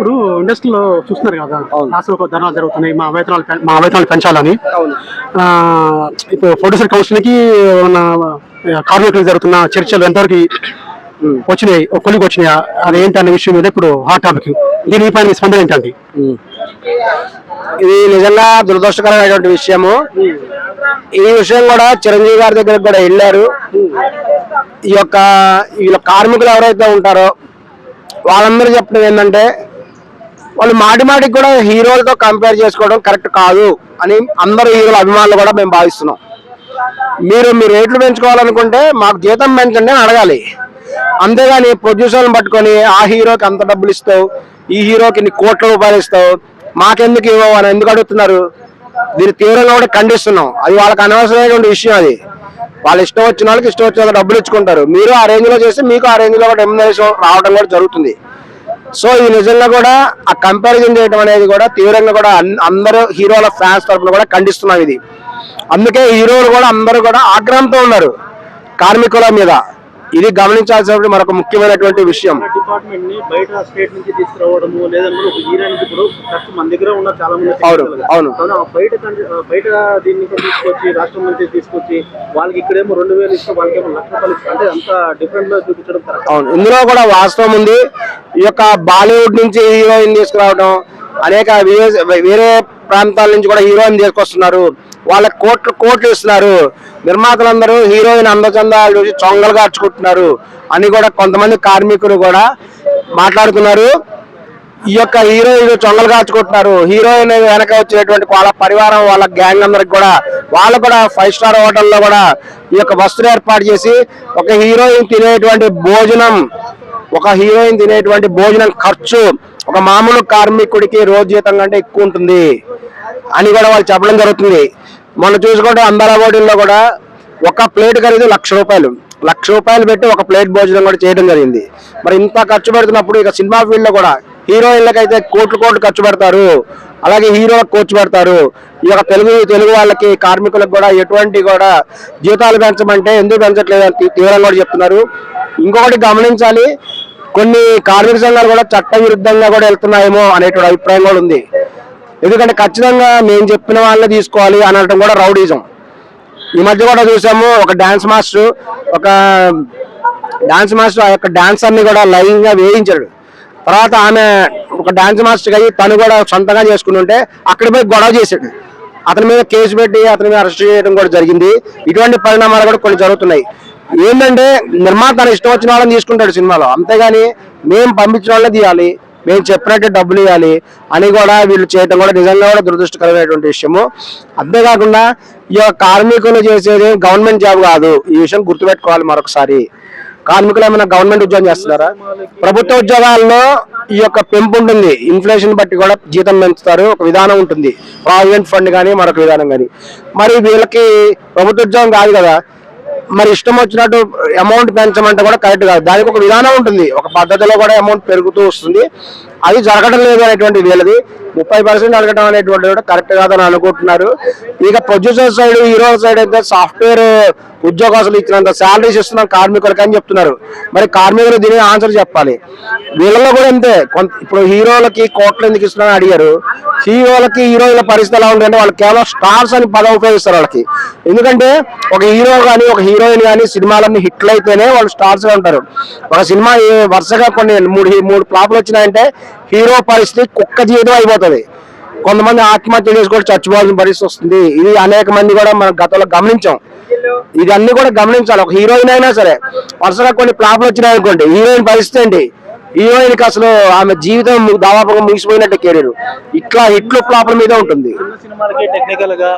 ఇప్పుడు ఇండస్ట్రీలో చూస్తున్నారు కదా, రాష్ట్రంలో ధర్నాలు జరుగుతున్నాయి, మా వేతనాలు పెంచాలని. ఇప్పుడు ప్రొడ్యూసర్ కౌన్సిల్ కి కార్మికులు జరుగుతున్న చర్చలు ఎంతవరకు వచ్చినాయి, కొలికి వచ్చినాయి, అదేంటి అనే విషయం మీద ఇప్పుడు హాట్ టాపిక్. దీనిపైన స్పందన ఏంటండి? ఇది నిజంగా దురదృష్టకరమైనటువంటి విషయము. ఈ విషయం కూడా చిరంజీవి గారి దగ్గరకు కూడా వెళ్ళారు. వీళ్ళ కార్మికులు ఎవరైతే ఉంటారో వాళ్ళందరూ చెప్పడం ఏంటంటే, వాళ్ళు మాటికి కూడా హీరోలతో కంపేర్ చేసుకోవడం కరెక్ట్ కాదు అని అందరూ హీరోల అభిమానులు కూడా మేము భావిస్తున్నాం. మీరు రేట్లు పెంచుకోవాలనుకుంటే మాకు జీతం పెంచండి అని అడగాలి, అంతేగాని ప్రొడ్యూసర్లను పట్టుకొని ఆ హీరోకి అంత డబ్బులు ఇస్తావు, ఈ హీరోకి ఇన్ని కోట్ల రూపాయలు ఇస్తావు, మాకెందుకు ఇవ్వవు అని ఎందుకు అడుగుతున్నారు? దీన్ని తీవ్రంగా కూడా ఖండిస్తున్నాం. అది వాళ్ళకి అనవసరమైనటువంటి విషయం. అది వాళ్ళ ఇష్టం వచ్చిన వాళ్ళకి ఇష్టం వచ్చిన డబ్బులు ఇచ్చుకుంటారు. మీరు ఆ రేంజ్ లో చేస్తే మీకు ఆ రేంజ్ లో కూడా రెమ్యునరేషన్ రావడం కూడా జరుగుతుంది. సో ఇది నిజంగా కూడా ఆ కంపారిజన్ చేయడం అనేది కూడా తీవ్రంగా కూడా అందరూ హీరోల ఫ్యాన్స్ తరఫున కూడా ఖండిస్తున్నాం ఇది. అందుకే హీరోలు కూడా అందరూ కూడా ఆగ్రహంతో ఉన్నారు కార్మికుల మీద. ఇది గమనించాల్సిన మరొక ముఖ్యమైనటువంటి విషయం. డిపార్ట్మెంట్ ని బయట స్టేట్ నుంచి తీసుకురావడము, లేదంటే ఒక హీరోయిన్ ఇప్పుడు మన దగ్గర ఉన్న చాలా మంది బయట దీన్ని తీసుకొచ్చి రాష్ట్రం నుంచి తీసుకొచ్చి వాళ్ళకి ఇక్కడేమో 2000 ఇస్తే వాళ్ళకేమో 1,00,000 రూపాయలు ఇస్తే, అంటే అంత డిఫరెంట్ గా చూపించడం. అవును, ఇందులో కూడా వాస్తవం ఉంది. ఈ యొక్క బాలీవుడ్ నుంచి హీరోయిన్ తీసుకురావడం, అనేక వేరే ప్రాంతాల నుంచి కూడా హీరోయిన్ తీసుకొస్తున్నారు, వాళ్ళకి కోట్లు ఇస్తున్నారు. నిర్మాతలందరూ హీరోయిన్ అందచందాలు చూసి చొంగలు కార్చుకుంటున్నారు అని కూడా కొంతమంది కార్మికులు కూడా మాట్లాడుతున్నారు. ఈ యొక్క హీరోయిన్ చొంగలు కార్చుకుంటున్నారు. హీరోయిన్ వెనక వచ్చేటువంటి వాళ్ళ పరివారం, వాళ్ళ గ్యాంగ్ అందరికి కూడా వాళ్ళు కూడా 5 స్టార్ హోటల్లో కూడా ఈ యొక్క వస్తువులు ఏర్పాటు చేసి ఒక హీరోయిన్ తినేటువంటి భోజనం ఖర్చు ఒక మామూలు కార్మికుడికి రోజు జీతం కంటే ఎక్కువ ఉంటుంది అని కూడా వాళ్ళు చెప్పడం జరుగుతుంది. మొన్న చూసుకుంటే అందాల హోటల్లో కూడా ఒక ప్లేట్ ఖరీదు 1,00,000 రూపాయలు. 1,00,000 రూపాయలు పెట్టి ఒక ప్లేట్ భోజనం కూడా చేయడం జరిగింది. మరి ఇంత ఖర్చు పెడుతున్నప్పుడు ఇక సినిమా ఫీల్డ్ లో కూడా హీరోయిన్లకైతే కోట్లు ఖర్చు పెడతారు, అలాగే హీరోలకు ఖర్చు పెడతారు. ఈ యొక్క తెలుగు వాళ్ళకి కార్మికులకు కూడా ఎటువంటి కూడా జీతాలు పెంచమంటే ఎందుకు పెంచట్లేదు అని తీవ్రంగా కూడా చెప్తున్నారు. ఇంకొకటి గమనించాలి, కొన్ని కార్మిక సంఘాలు కూడా చట్ట విరుద్ధంగా కూడా వెళ్తున్నాయేమో అనేటువంటి అభిప్రాయం కూడా ఉంది. ఎందుకంటే ఖచ్చితంగా నేను చెప్పిన వాళ్ళని తీసుకోవాలి అనడం కూడా రౌడీజం. ఈ మధ్య కూడా చూసాము, ఒక డాన్స్ మాస్టర్ ఆ యొక్క డాన్సర్ని కూడా లైంగికంగా వేయించాడు. తర్వాత ఆమె ఒక డాన్స్ మాస్టర్ అయ్యి తను కూడా సొంతంగా చేసుకుంటుంటే అక్కడ పోయి గొడవ చేశాడు. అతని మీద కేసు పెట్టి అతని మీద అరెస్ట్ చేయడం కూడా జరిగింది. ఇటువంటి పరిణామాలు కూడా కొన్ని జరుగుతున్నాయి. ఏంటంటే నిర్మాత తన ఇష్టం వచ్చిన వాళ్ళని తీసుకుంటాడు సినిమాలో, అంతేగాని మేము పంపించిన వాళ్ళని తీయాలి, మేము చెప్పినట్టే డబ్బులు ఇవ్వాలి అని కూడా వీళ్ళు చేయడం కూడా నిజంగా కూడా దురదృష్టకరమైనటువంటి విషయము. అంతేకాకుండా ఈ కార్మికులు చేసేది గవర్నమెంట్ జాబ్ కాదు, ఈ విషయం గుర్తుపెట్టుకోవాలి మరొకసారి. కార్మికులు ఏమైనా గవర్నమెంట్ ఉద్యోగం చేస్తున్నారా? ప్రభుత్వ ఉద్యోగాల్లో ఈ యొక్క పెంపు ఉంటుంది, ఇన్ఫ్లేషన్ బట్టి కూడా జీతం పెంచుతారు, ఒక విధానం ఉంటుంది, ప్రావిడెంట్ ఫండ్ కానీ మరొక విధానం కానీ. మరి వీళ్ళకి ప్రభుత్వ ఉద్యోగం కాదు కదా, మరి ఇష్టం వచ్చినట్టు అమౌంట్ పెంచమంటే కూడా కరెక్ట్ కాదు. దానికి ఒక విధానం ఉంటుంది, ఒక పద్ధతిలో కూడా అమౌంట్ పెరుగుతూ వస్తుంది. అది జరగడం లేదు అనేటువంటి వీళ్ళది 30% అడగడం అనేటువంటి కూడా కరెక్ట్ కాదని అనుకుంటున్నారు. ఇక ప్రొడ్యూసర్ సైడ్, హీరో సైడ్ అయితే సాఫ్ట్వేర్ ఉద్యోగస్తులు ఇచ్చినంత శాలరీస్ ఇస్తున్నాం కార్మికులకి అని చెప్తున్నారు. మరి కార్మికులు దీని ఆన్సర్ చెప్పాలి. వీళ్ళలో కూడా అంతే. ఇప్పుడు హీరోలకి కోట్లు ఎందుకు ఇస్తున్నారని అడిగారు. హీరోలకి హీరోయిన్ల పరిస్థితి ఎలా ఉంటుందంటే వాళ్ళు కేవలం స్టార్స్ అని పదం ఉపయోగిస్తారు వాళ్ళకి. ఎందుకంటే ఒక హీరో కానీ ఒక హీరోయిన్ కానీ సినిమాలన్నీ హిట్లు అయితేనే వాళ్ళు స్టార్స్ గా ఉంటారు. ఒక సినిమా వరుసగా కొన్ని మూడు ఫ్లాపులు వచ్చినాయంటే హీరో పరిస్థితి కుక్క జీవితం అయిపోతుంది. కొంతమంది ఆత్మహత్య చేసుకొని చచ్చిపోవాల్సిన పరిస్థితి వస్తుంది. ఇది అనేక మంది కూడా మనం గతంలో గమనించాం. ఇదన్నీ కూడా గమనించాలి. ఒక హీరోయిన్ అయినా సరే వరుసగా కొన్ని ఫ్లాపులు వచ్చినాయి అనుకోండి, హీరోయిన్ పరిస్థితి ఏంటి? హీరోయిన్ కి అసలు ఆమె జీవితం దాదాపుగా ముగిసిపోయినట్టు కెరీర్ ఇట్లా హిట్లు ఫ్లాపుల మీద ఉంటుంది. చిన్న సినిమాలకి టెక్నికల్ గా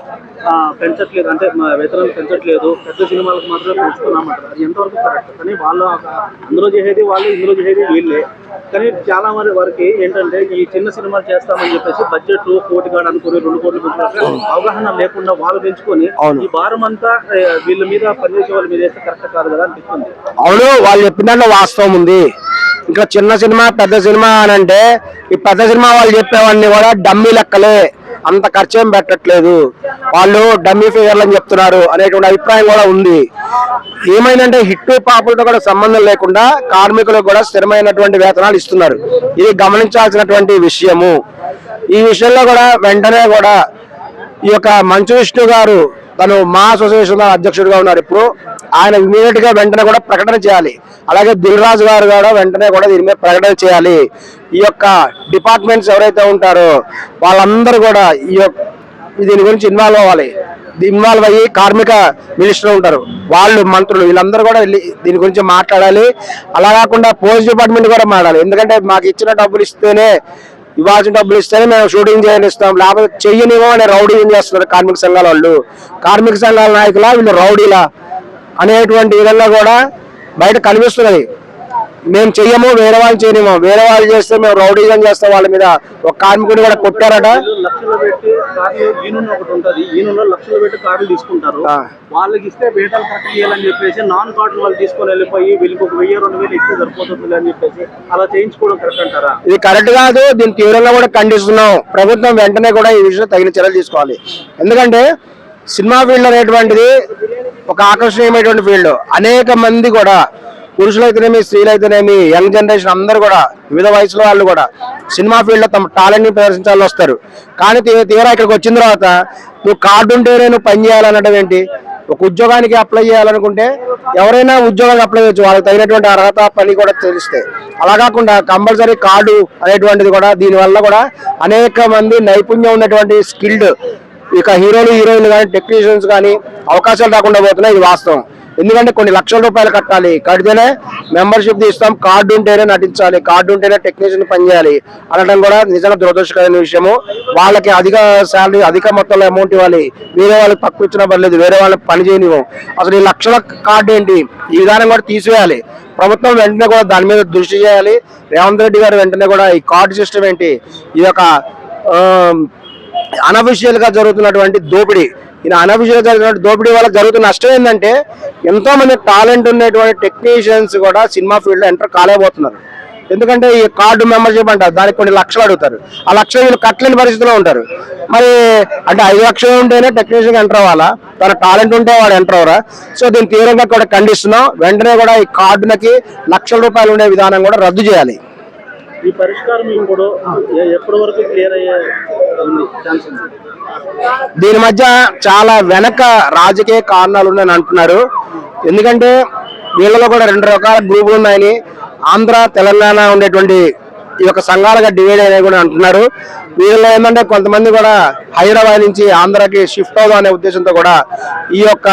పెంచట్లేదు, అంటే వేతనాలు పెంచట్లేదు, పెద్ద సినిమాలకు మాత్రమే పెంచుతున్నామంటారు. అది ఎంతవరకు కరెక్ట్? కానీ వాళ్ళు అందులో చేసేది వాళ్ళు, ఇందులో చేసేది వీళ్ళే. కానీ చాలా మంది వారికి ఏంటంటే ఈ చిన్న సినిమాలు చేస్తామని చెప్పేసి బడ్జెట్ 1 కోటి కాడ అనుకుని 2 కోట్లు పెంచుకుంటారు. అవగాహన లేకుండా వాళ్ళు పెంచుకొని ఈ భారం అంతా వీళ్ళ మీద పనిచేసే వాళ్ళ మీద వేస్తే కరెక్ట్ కాదు కదా అనిపిస్తుంది. అవును, వాళ్ళు చెప్పిన వాస్తవం ఉంది. ఇంకా చిన్న సినిమా పెద్ద సినిమా అని అంటే ఈ పెద్ద సినిమా వాళ్ళు చెప్పేవన్నీ కూడా డమ్మీ లెక్కలే. అంత ఖర్చేం పెట్టట్లేదు, వాళ్ళు డమ్మీ ఫిగర్లు అని చెప్తున్నారు అనేటువంటి అభిప్రాయం కూడా ఉంది. ఏమైందంటే హిట్ పాపులతో కూడా సంబంధం లేకుండా కార్మికులకు కూడా స్థిరమైనటువంటి వేతనాలు ఇస్తున్నారు. ఇది గమనించాల్సినటువంటి విషయము. ఈ విషయంలో కూడా వెంటనే కూడా ఈ యొక్క మంచు విష్ణు గారు తను మా అసోసియేషన్ అధ్యక్షుడిగా ఉన్నారు. ఇప్పుడు ఆయన ఇమీడియట్ గా వెంటనే కూడా ప్రకటన చేయాలి. అలాగే దిల్ రాజు గారు కూడా వెంటనే కూడా దీని మీద ప్రకటన చేయాలి. ఈ యొక్క డిపార్ట్మెంట్స్ ఎవరైతే ఉంటారో వాళ్ళందరూ కూడా దీని గురించి ఇన్వాల్వ్ అవ్వాలి. ఇన్వాల్వ్ అయ్యి కార్మిక మినిస్టర్ ఉంటారు, వాళ్ళు మంత్రులు, వీళ్ళందరూ కూడా దీని గురించి మాట్లాడాలి. అలా కాకుండా పోలీస్ డిపార్ట్మెంట్ కూడా మాట్లాడాలి. ఎందుకంటే మాకు ఇచ్చిన డబ్బులు ఇస్తేనే, ఇవ్వాల్సిన డబ్బులు ఇస్తేనే మేము షూటింగ్ చేయనిస్తాం, లేకపోతే చెయ్యనివ్వం అనే రౌడీ ఏం చేస్తున్నారు కార్మిక సంఘాల వాళ్ళు. కార్మిక సంఘాల నాయకులా వీళ్ళు రౌడీలా అనేటువంటి విధంగా కూడా బయట కనిపిస్తున్నది. మేము చెయ్యము, వేరే వాళ్ళు చేయనివ్వం, వేరే వాళ్ళు చేస్తే మేము రౌడీజం చేస్తాం. వాళ్ళ మీద ఒక కార్మికుడిని కూడా కొట్టారట. లక్షలు పెట్టి యూనియన్ ఒకటి ఉంటుంది, యూనియన్ లక్షలు పెట్టి కార్డులు తీసుకుంటారు, వాళ్ళకి ఇస్తే వేతలు కరెక్ట్ చేయాలని చెప్పేసి నాన్ కార్డులు వాళ్ళు తీసుకొని వెళ్ళిపోయి వీళ్ళకి ఒక 1000-2000 ఇస్తే సరిపోతుంది అని చెప్పేసి అలా చేయించుకోవడం కరెక్ట్ అంటారా? ఇది కరెక్ట్ కాదు. దీన్ని తీవ్రంగా కూడా ఖండిస్తున్నాం. ప్రభుత్వం వెంటనే కూడా ఈ విషయంలో తగిన చర్యలు తీసుకోవాలి. ఎందుకంటే సినిమా ఫీల్డ్ అనేటువంటిది ఒక ఆకర్షణీయమైనటువంటి ఫీల్డ్. అనేక మంది కూడా పురుషులైతేనేమి, స్త్రీలైతేనేమి, యంగ్ జనరేషన్ అందరూ కూడా వివిధ వయసులో వాళ్ళు కూడా సినిమా ఫీల్డ్ లో తమ టాలెంట్ ని ప్రదర్శించాలని వస్తారు. కానీ తీరా ఇక్కడికి వచ్చిన తర్వాత నువ్వు కార్డు ఉంటేనే నువ్వు పని చేయాలనడం ఏంటి? ఒక ఉద్యోగానికి అప్లై చేయాలనుకుంటే ఎవరైనా ఉద్యోగానికి అప్లై చేయొచ్చు, వాళ్ళకి తగినటువంటి అర్హత పని కూడా తెలిస్తే. అలా కాకుండా కంపల్సరీ కార్డు అనేటువంటిది కూడా దీనివల్ల కూడా అనేక మంది నైపుణ్యం ఉన్నటువంటి స్కిల్డ్ ఇక హీరోలు, హీరోయిన్లు కానీ, టెక్నీషియన్స్ కానీ అవకాశాలు రాకుండా పోతున్నాయి. ఇది వాస్తవం. ఎందుకంటే కొన్ని లక్షల రూపాయలు కట్టాలి, కడితేనే మెంబర్షిప్ తీస్తాం, కార్డు ఉంటేనే నటించాలి, కార్డు ఉంటేనే టెక్నీషియన్ పనిచేయాలి అనడం కూడా నిజంగా దురదృష్టకరమైన విషయము. వాళ్ళకి అధిక శాలరీ, అధిక మొత్తంలో అమౌంట్ ఇవ్వాలి, వేరే వాళ్ళకి తక్కువ ఇచ్చినా పర్లేదు, వేరే వాళ్ళకి పని చేయనివ్వం. అసలు ఈ లక్షల కార్డు ఏంటి? ఈ విధానం కూడా తీసివేయాలి. ప్రభుత్వం వెంటనే కూడా దాని మీద దృష్టి చేయాలి. రేవంత్ రెడ్డి గారు వెంటనే కూడా ఈ కార్డు సిస్టమ్ ఏంటి, ఈ యొక్క అనఫిషియల్ గా జరుగుతున్నటువంటి దోపిడీ, ఈయన అనఫిషియల్ జరిగినటువంటి దోపిడీ వల్ల జరుగుతున్న నష్టం ఏంటంటే ఎంతో మంది టాలెంట్ ఉన్నటువంటి టెక్నీషియన్స్ కూడా సినిమా ఫీల్డ్ లో ఎంటర్ కాలేకపోతున్నారు. ఎందుకంటే ఈ కార్డు మెంబర్షిప్ అంటారు, దానికి కొన్ని లక్షలు అడుగుతారు. ఆ లక్షలు వీళ్ళు కట్టలేని పరిస్థితిలో ఉంటారు. మరి అంటే 5 లక్షలు ఉంటేనే టెక్నీషియన్ ఎంటర్ అవ్వాలా? తన టాలెంట్ ఉంటే వాడు ఎంటర్ అవ్వరా? సో దీన్ని తీవ్రంగా కూడా ఖండిస్తున్నాం. వెంటనే కూడా ఈ కార్డులకి లక్షల రూపాయలు ఉండే విధానం కూడా రద్దు చేయాలి. ఈ పరిష్కారం ఇప్పుడు ఎప్పటి వరకు క్లియర్ అయ్యే ఛాన్స్ ఉంది? దీని మధ్య చాలా వెనక రాజకీయ కారణాలు ఉన్నాయని అంటున్నారు. ఎందుకంటే వీళ్ళలో కూడా 2 రకాల గ్రూపులు ఉన్నాయని, ఆంధ్ర, తెలంగాణ ఉండేటువంటి ఈ యొక్క సంఘాలుగా డివైడ్ అయినాయి కూడా అంటున్నారు. వీళ్ళలో ఏంటంటే కొంతమంది కూడా హైదరాబాద్ నుంచి ఆంధ్రాకి షిఫ్ట్ అవుదాం అనే ఉద్దేశంతో కూడా ఈ యొక్క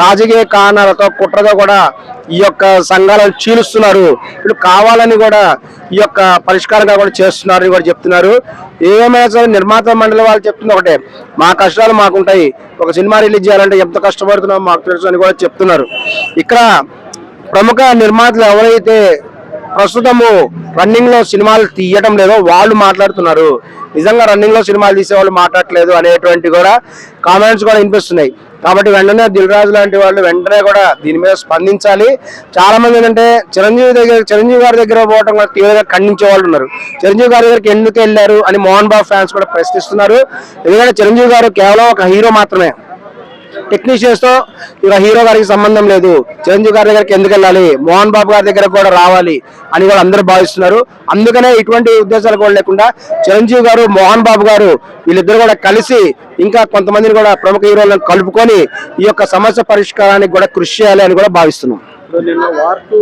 రాజకీయ కారణాలతో, కుట్రతో కూడా ఈ యొక్క సంఘాలను చీలుస్తున్నారు. వీళ్ళు కావాలని కూడా ఈ యొక్క పరిష్కారంగా కూడా చేస్తున్నారని కూడా చెప్తున్నారు. ఏమైనా సరే నిర్మాత మండలి వాళ్ళు చెప్తుంది ఒకటే, మా కష్టాలు మాకుంటాయి, ఒక సినిమా రిలీజ్ చేయాలంటే ఎంత కష్టపడుతున్నామో మాకు తెలుసు అని కూడా చెప్తున్నారు. ఇక్కడ ప్రముఖ నిర్మాతలు ఎవరైతే ప్రస్తుతము రన్నింగ్ లో సినిమాలు తీయడం లేదో వాళ్ళు మాట్లాడుతున్నారు. నిజంగా రన్నింగ్ లో సినిమాలు తీసే వాళ్ళు మాట్లాడట్లేదు అనేటువంటి కూడా కామెంట్స్ కూడా వినిపిస్తున్నాయి. కాబట్టి వెంటనే దిల్ రాజు లాంటి వాళ్ళు వెంటనే కూడా దీని మీద స్పందించాలి. చాలా మంది ఏంటంటే చిరంజీవి గారి దగ్గర పోవడం కూడా తీవ్రంగా ఖండించే వాళ్ళు ఉన్నారు. చిరంజీవి గారి దగ్గరికి ఎందుకు వెళ్ళారు అని మోహన్ బాబు ఫ్యాన్స్ కూడా ప్రశ్నిస్తున్నారు. ఎందుకంటే చిరంజీవి గారు కేవలం ఒక హీరో మాత్రమే, టెక్నీషియన్స్ తో ఇక హీరో గారికి సంబంధం లేదు. చిరంజీవి గారి దగ్గరికి ఎందుకు వెళ్ళాలి, మోహన్ బాబు గారి దగ్గర కూడా రావాలి అని కూడా అందరూ భావిస్తున్నారు. అందుకనే ఇటువంటి ఉద్దేశాలు కూడా లేకుండా చిరంజీవి గారు, మోహన్ బాబు గారు వీళ్ళిద్దరు కూడా కలిసి ఇంకా కొంతమందిని కూడా ప్రముఖ హీరోలను కలుపుకొని ఈ యొక్క సమస్య పరిష్కారానికి కూడా కృషి చేయాలి అని కూడా భావిస్తున్నాం. నిన్న వార్ 2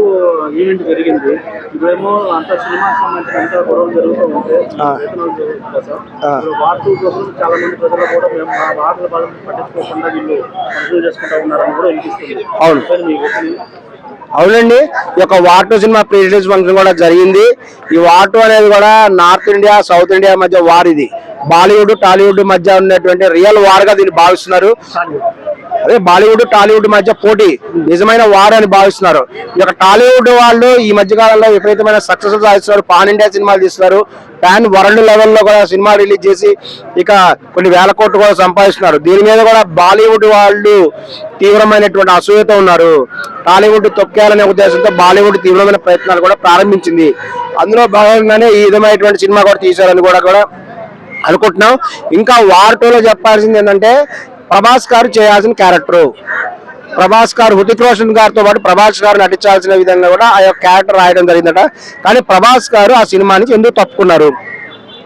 ఈవెంట్ జరిగింది. ఇప్పుడేమో అంత సినిమా సంబంధించిన అంత గొడవలు జరుగుతూ ఉంటే వార్ 2 కోసం చాలా మంది ప్రజలు కూడా మేము మా బాధలు పట్టించుకోకుండా వీళ్ళు పరిశీలన చేసుకుంటా ఉన్నారని కూడా వినిపిస్తుంది. అవునండి, ఈ యొక్క war 2 cinema pre release function కూడా జరిగింది. ఈ వార్ 2 అనేది కూడా నార్త్ ఇండియా, సౌత్ ఇండియా మధ్య వార్. ఇది బాలీవుడ్, టాలీవుడ్ మధ్య ఉన్నటువంటి రియల్ వార్ గా దీన్ని భావిస్తున్నారు. అదే బాలీవుడ్, టాలీవుడ్ మధ్య పోటీ, నిజమైన వార్ అని భావిస్తున్నారు. ఈ యొక్క టాలీవుడ్ వాళ్ళు ఈ మధ్య కాలంలో విపరీతమైన సక్సెస్ సాధిస్తున్నారు. పాన్ ఇండియా సినిమాలు తీస్తున్నారు. పాన్ వరల్డ్ లెవెల్లో కూడా సినిమా రిలీజ్ చేసి ఇక కొన్ని వేల కోట్లు కూడా సంపాదిస్తున్నారు. దీని మీద కూడా బాలీవుడ్ వాళ్ళు తీవ్రమైనటువంటి అసూయతో ఉన్నారు. టాలీవుడ్ తొక్కేయాలనే ఉద్దేశంతో బాలీవుడ్ తీవ్రమైన ప్రయత్నాలు కూడా ప్రారంభించింది. అందులో భాగంగానే ఈ విధమైనటువంటి సినిమా కూడా తీశారని కూడా అనుకుంటున్నాం. ఇంకా వార్ 2లో చెప్పాల్సింది ఏంటంటే ప్రభాస్ గారు చేయాల్సిన క్యారెక్టర్, ప్రభాస్ గారు హృతిక్ రోషన్ గారితో పాటు ప్రభాస్ గారు నటించాల్సిన విధంగా కూడా ఆ యొక్క క్యారెక్టర్ రాయడం జరిగిందట. కానీ ప్రభాస్ గారు ఆ సినిమా నుంచి ఎందుకు తప్పుకున్నారు,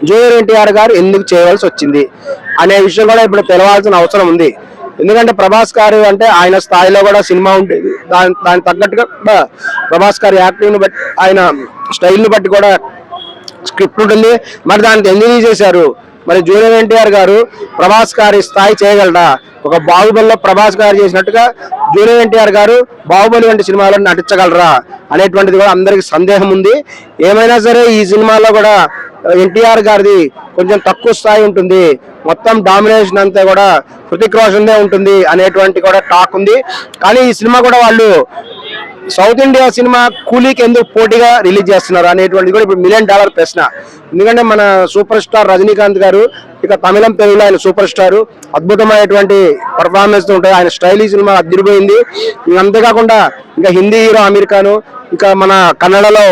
జూనియర్ ఎన్టీఆర్ గారు ఎందుకు చేయవలసి వచ్చింది అనే విషయం కూడా ఇప్పుడు తెలవాల్సిన అవసరం ఉంది. ఎందుకంటే ప్రభాస్ గారు అంటే ఆయన స్థాయిలో కూడా సినిమా ఉండేది, దానికి తగ్గట్టుగా ప్రభాస్ గారి యాక్టింగ్ బట్టి ఆయన స్టైల్ని బట్టి కూడా స్క్రిప్ట్ ఉంటుంది. మరి దానికి ఎందుకు చేశారు, మరి జూనియర్ ఎన్టీఆర్ గారు ప్రభాస్ గారి స్థాయి చేయగలరా? ఒక బాహుబలిలో ప్రభాస్ గారు చేసినట్టుగా జూనియర్ ఎన్టీఆర్ గారు బాహుబలి వంటి సినిమాలో నటించగలరా అనేటువంటిది కూడా అందరికి సందేహం ఉంది. ఏమైనా సరే ఈ సినిమాలో కూడా ఎన్టీఆర్ గారిది కొంచెం తక్కువ స్థాయి ఉంటుంది, మొత్తం డామినేషన్ అంతా కూడా హృతిక్ రోషన్దే ఉంటుంది అనేటువంటి కూడా టాక్ ఉంది. కానీ ఈ సినిమా కూడా వాళ్ళు సౌత్ ఇండియా సినిమా కూలీకి ఎందుకు పోటీగా రిలీజ్ చేస్తున్నారు అనేటువంటిది కూడా ఇప్పుడు $1 మిలియన్ ప్రశ్న. ఎందుకంటే మన సూపర్ స్టార్ రజనీకాంత్ గారు ఇక తమిళం తెలుగులో ఆయన సూపర్ స్టార్, అద్భుతమైనటువంటి పర్ఫార్మెన్స్ ఉంటాయి, ఆయన స్టైల్ ఈ సినిమా అదిరిపోయింది. అంతేకాకుండా ఇంకా హిందీ హీరో అమీర్ ఖాన్, ఇక మన కన్నడలో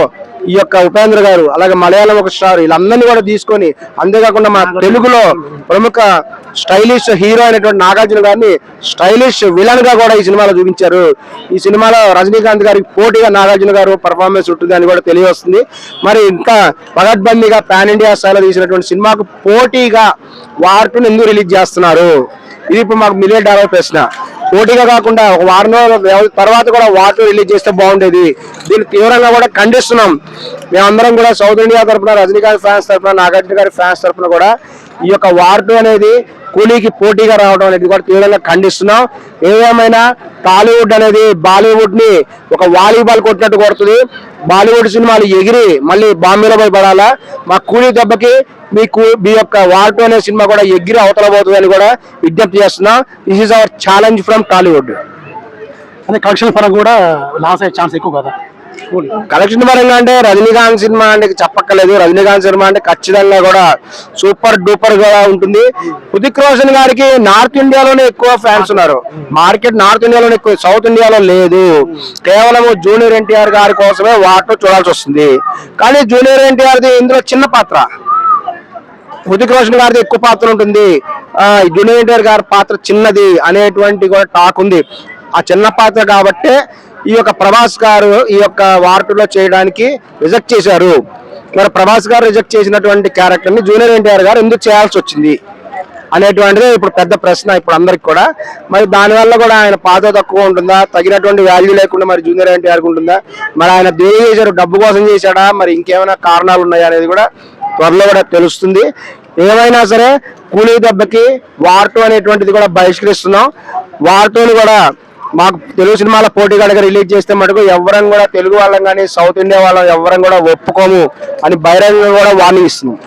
ఈ యొక్క ఉపేంద్ర గారు, అలాగే మలయాళం ఒక స్టార్, వీళ్ళందరినీ కూడా తీసుకొని, అంతేకాకుండా మన తెలుగులో ప్రముఖ స్టైలిష్ హీరో అయినటువంటి నాగార్జున గారిని స్టైలిష్ విలన్ గా కూడా ఈ సినిమాలో చూపించారు. ఈ సినిమాలో రజనీకాంత్ గారికి పోటీగా నాగార్జున గారు పర్ఫార్మెన్స్ ఉంటుంది అని కూడా తెలియవస్తుంది. మరి ఇంకా పగడ్బందీగా పాన్ ఇండియా స్థాయిలో తీసినటువంటి సినిమాకు పోటీగా వార్ 2 ఎందుకు రిలీజ్ చేస్తున్నారు, ఇది ఇప్పుడు మాకు $1 మిలియన్ ప్రశ్న. పోటీగా కాకుండా ఒక వారం రోజుల తర్వాత కూడా వార్ 2 రిలీజ్ చేస్తే బాగుండేది. దీన్ని తీవ్రంగా కూడా ఖండిస్తున్నాం. మేమందరం కూడా సౌత్ ఇండియా తరఫున, రజనీకాంత్ ఫ్యాన్స్ తరఫున, నాగార్జున గారి ఫ్యాన్స్ తరఫున కూడా ఈ యొక్క వార్ 2 అనేది కూలీకి పోటీగా రావడం అనేది కూడా తీవ్రంగా ఖండిస్తున్నాం. ఏదేమైనా టాలీవుడ్ అనేది బాలీవుడ్ ని ఒక వాలీబాల్ కొట్టినట్టు కొడుతుంది. బాలీవుడ్ సినిమాలు ఎగిరి మళ్ళీ బాంబేలో పోయి పడాలా, మా కూలీ దెబ్బకి మీకు మీ యొక్క వార్ 2 అనే సినిమా కూడా ఎగిరి అవతల పోతుంది అని కూడా విజ్ఞప్తి చేస్తున్నాం. This is our challenge from Tollywood. అదే కలెక్షన్ పరంగా కూడా లాస్ అయ్యే ఛాన్స్ ఎక్కువ కదా. కలెక్షన్ పరంగా అంటే రజనీకాంత్ సినిమా అంటే చెప్పక్కర్లేదు, రజనీకాంత్ సినిమా అంటే ఖచ్చితంగా కూడా సూపర్ డూపర్ గా ఉంటుంది. హృతిక్ రోషన్ గారికి నార్త్ ఇండియాలోనే ఎక్కువ ఫ్యాన్స్ ఉన్నారు, మార్కెట్ నార్త్ ఇండియాలోనే ఎక్కువ, సౌత్ ఇండియాలో లేదు. కేవలం జూనియర్ ఎన్టీఆర్ గారి కోసమే వాటిలో చూడాల్సి వస్తుంది. కానీ జూనియర్ ఎన్టీఆర్ది ఇందులో చిన్న పాత్ర, హృతిక్ రోషన్ గారిది ఎక్కువ పాత్ర ఉంటుంది, జూనియర్ ఎన్టీఆర్ గారి పాత్ర చిన్నది అనేటువంటి కూడా టాక్ ఉంది. ఆ చిన్న పాత్ర కాబట్టి ఈ యొక్క ప్రభాస్ గారు ఈ యొక్క వార్ 2లో చేయడానికి రిజెక్ట్ చేశారు. మరి ప్రభాస్ గారు రిజెక్ట్ చేసినటువంటి క్యారెక్టర్ ని జూనియర్ ఎన్టీఆర్ గారు ఎందుకు చేయాల్సి వచ్చింది అనేటువంటిది ఇప్పుడు పెద్ద ప్రశ్న ఇప్పుడు అందరికి కూడా. మరి దానివల్ల కూడా ఆయన పాత్ర తక్కువ ఉంటుందా, తగినటువంటి వాల్యూ లేకుండా మరి జూనియర్ ఎన్టీఆర్ ఉంటుందా, మరి ఆయన దేని చేశారు, డబ్బు కోసం చేశాడా, మరి ఇంకేమైనా కారణాలు ఉన్నాయా అనేది కూడా త్వరలో కూడా తెలుస్తుంది. ఏమైనా సరే కూలీ దెబ్బకి వార్ 2 అనేటువంటిది కూడా బహిష్కరిస్తున్నాం. వార్ 2ని కూడా మాకు తెలుగు సినిమాల పోటీగా రిలీజ్ చేస్తే మటుకు ఎవరం కూడా తెలుగు వాళ్ళం కానీ సౌత్ ఇండియా వాళ్ళం ఎవరం కూడా ఒప్పుకోము అని బహిరంగంగా కూడా వార్నింగ్ ఇస్తున్నాం.